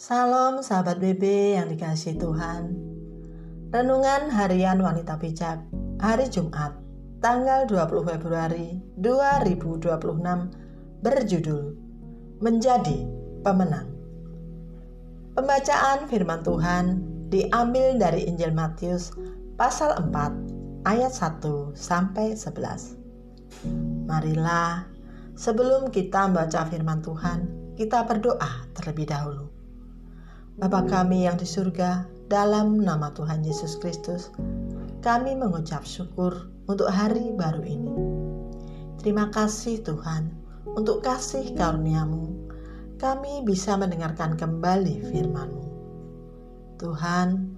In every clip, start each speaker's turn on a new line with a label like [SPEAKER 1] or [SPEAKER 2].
[SPEAKER 1] Salam sahabat BB yang dikasihi Tuhan. Renungan Harian Wanita Bijak hari Jumat, tanggal 20 Februari 2026 berjudul Menjadi Pemenang. Pembacaan firman Tuhan diambil dari Injil Matius pasal 4 ayat 1 sampai 11. Marilah, sebelum kita membaca firman Tuhan, kita berdoa terlebih dahulu. Bapa kami yang di surga, dalam nama Tuhan Yesus Kristus, kami mengucap syukur untuk hari baru ini. Terima kasih Tuhan untuk kasih karunia-Mu. Kami bisa mendengarkan kembali firman-Mu. Tuhan,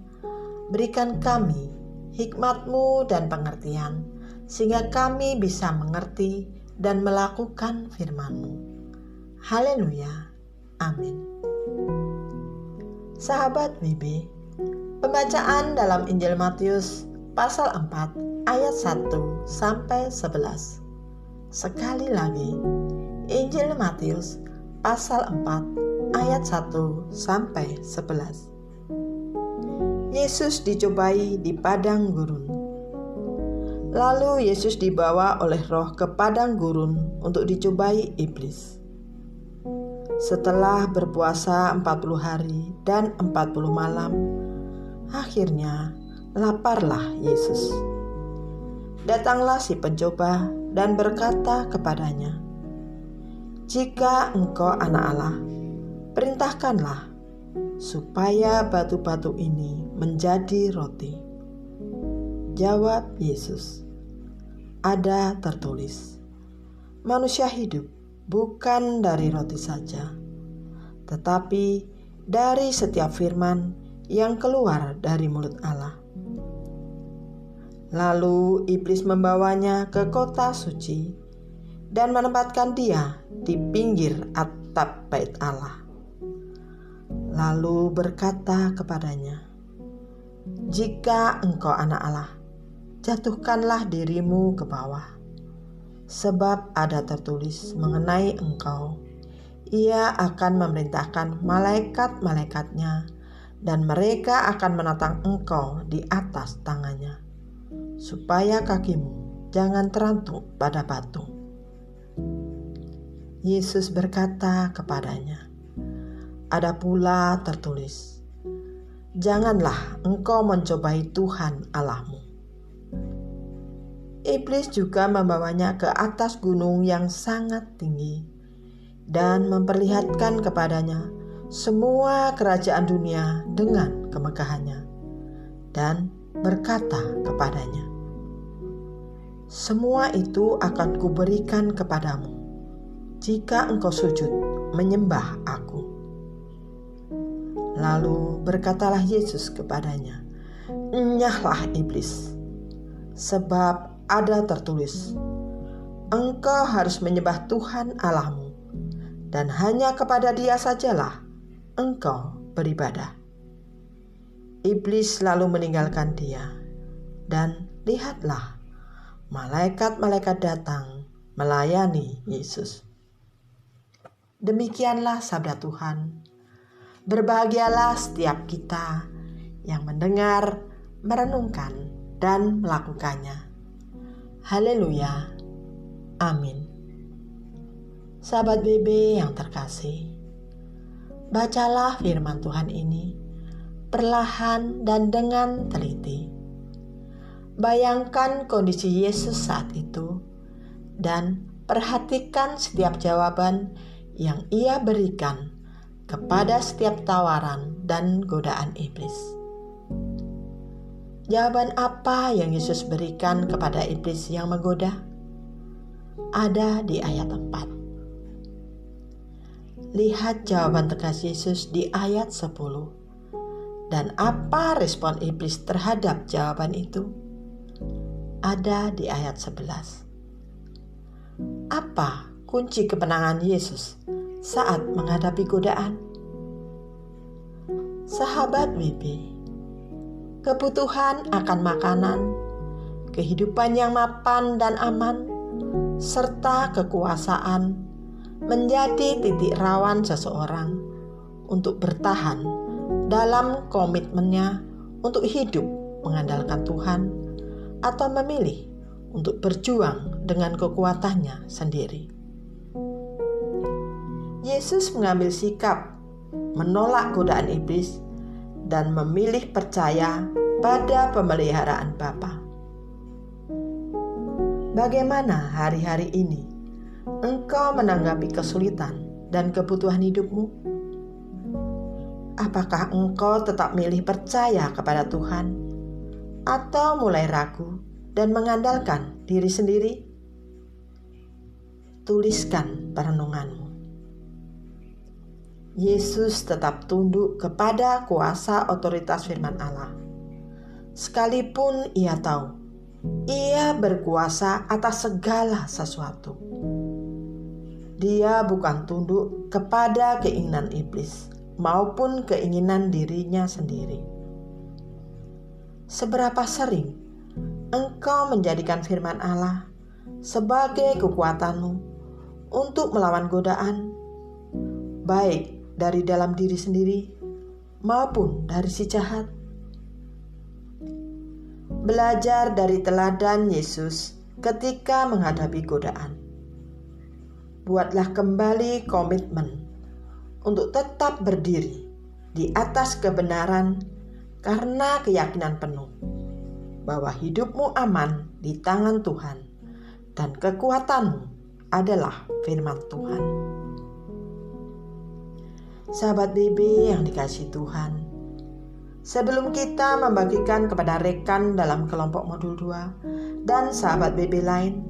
[SPEAKER 1] berikan kami hikmat-Mu dan pengertian, sehingga kami bisa mengerti dan melakukan firman-Mu. Haleluya. Amin. Sahabat BB, pembacaan dalam Injil Matius pasal 4 ayat 1 sampai 11. Sekali lagi, Injil Matius pasal 4 ayat 1 sampai 11. Yesus dicobai di padang gurun. Lalu Yesus dibawa oleh Roh ke padang gurun untuk dicobai iblis. Setelah berpuasa 40 hari dan 40 malam, akhirnya laparlah Yesus. Datanglah si pencoba dan berkata kepadanya, "Jika engkau anak Allah, perintahkanlah supaya batu-batu ini menjadi roti." Jawab Yesus, "Ada tertulis, manusia hidup bukan dari roti saja, tetapi dari setiap firman yang keluar dari mulut Allah." Lalu iblis membawanya ke kota suci dan menempatkan dia di pinggir atap bait Allah. Lalu berkata kepadanya, "Jika engkau anak Allah, jatuhkanlah dirimu ke bawah. Sebab ada tertulis mengenai engkau, Ia akan memerintahkan malaikat-malaikatnya, dan mereka akan menatang engkau di atas tangannya, supaya kakimu jangan terantuk pada batu." Yesus berkata kepadanya, "Ada pula tertulis, janganlah engkau mencobai Tuhan Allahmu." Iblis juga membawanya ke atas gunung yang sangat tinggi dan memperlihatkan kepadanya semua kerajaan dunia dengan kemegahannya, dan berkata kepadanya, "Semua itu akan kuberikan kepadamu jika engkau sujud menyembah aku." Lalu berkatalah Yesus kepadanya, "Enyahlah iblis, sebab ada tertulis, engkau harus menyembah Tuhan Allahmu, dan hanya kepada Dia sajalah engkau beribadah." Iblis lalu meninggalkan dia, dan lihatlah, malaikat-malaikat datang melayani Yesus. Demikianlah sabda Tuhan. Berbahagialah setiap kita yang mendengar, merenungkan, dan melakukannya. Haleluya. Amin. Sahabat BB yang terkasih, bacalah firman Tuhan ini perlahan dan dengan teliti. Bayangkan kondisi Yesus saat itu dan perhatikan setiap jawaban yang Ia berikan kepada setiap tawaran dan godaan iblis. Jawaban apa yang Yesus berikan kepada iblis yang menggoda? Ada di ayat 4. Lihat jawaban tegas Yesus di ayat 10. Dan apa respon iblis terhadap jawaban itu? Ada di ayat 11. Apa kunci kemenangan Yesus saat menghadapi godaan? Sahabat BB, kebutuhan akan makanan, kehidupan yang mapan dan aman, serta kekuasaan menjadi titik rawan seseorang untuk bertahan dalam komitmennya untuk hidup mengandalkan Tuhan, atau memilih untuk berjuang dengan kekuatannya sendiri. Yesus mengambil sikap menolak godaan iblis dan memilih percaya pada pemeliharaan Bapa. Bagaimana hari-hari ini engkau menanggapi kesulitan dan kebutuhan hidupmu? Apakah engkau tetap milih percaya kepada Tuhan, atau mulai ragu dan mengandalkan diri sendiri? Tuliskan perenunganmu. Yesus tetap tunduk kepada kuasa otoritas firman Allah. Sekalipun ia tahu ia berkuasa atas segala sesuatu. Dia bukan tunduk kepada keinginan iblis maupun keinginan dirinya sendiri. Seberapa sering engkau menjadikan firman Allah sebagai kekuatanmu untuk melawan godaan, baik dari dalam diri sendiri maupun dari si jahat? Belajar dari teladan Yesus ketika menghadapi godaan. Buatlah kembali komitmen untuk tetap berdiri di atas kebenaran karena keyakinan penuh bahwa hidupmu aman di tangan Tuhan dan kekuatanmu adalah firman Tuhan. Sahabat BB yang dikasihi Tuhan, sebelum kita membagikan kepada rekan dalam kelompok modul 2 dan sahabat BB lain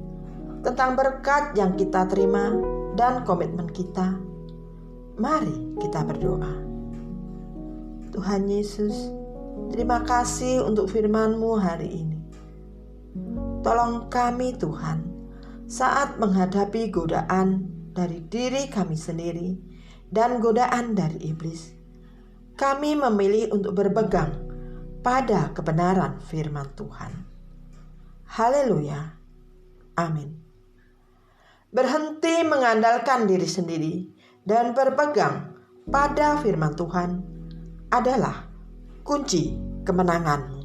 [SPEAKER 1] tentang berkat yang kita terima dan komitmen kita, mari kita berdoa. Tuhan Yesus, terima kasih untuk firman-Mu hari ini. Tolong kami Tuhan, saat menghadapi godaan dari diri kami sendiri dan godaan dari iblis, kami memilih untuk berpegang pada kebenaran firman Tuhan. Haleluya. Amin. Berhenti mengandalkan diri sendiri dan berpegang pada firman Tuhan adalah kunci kemenanganmu.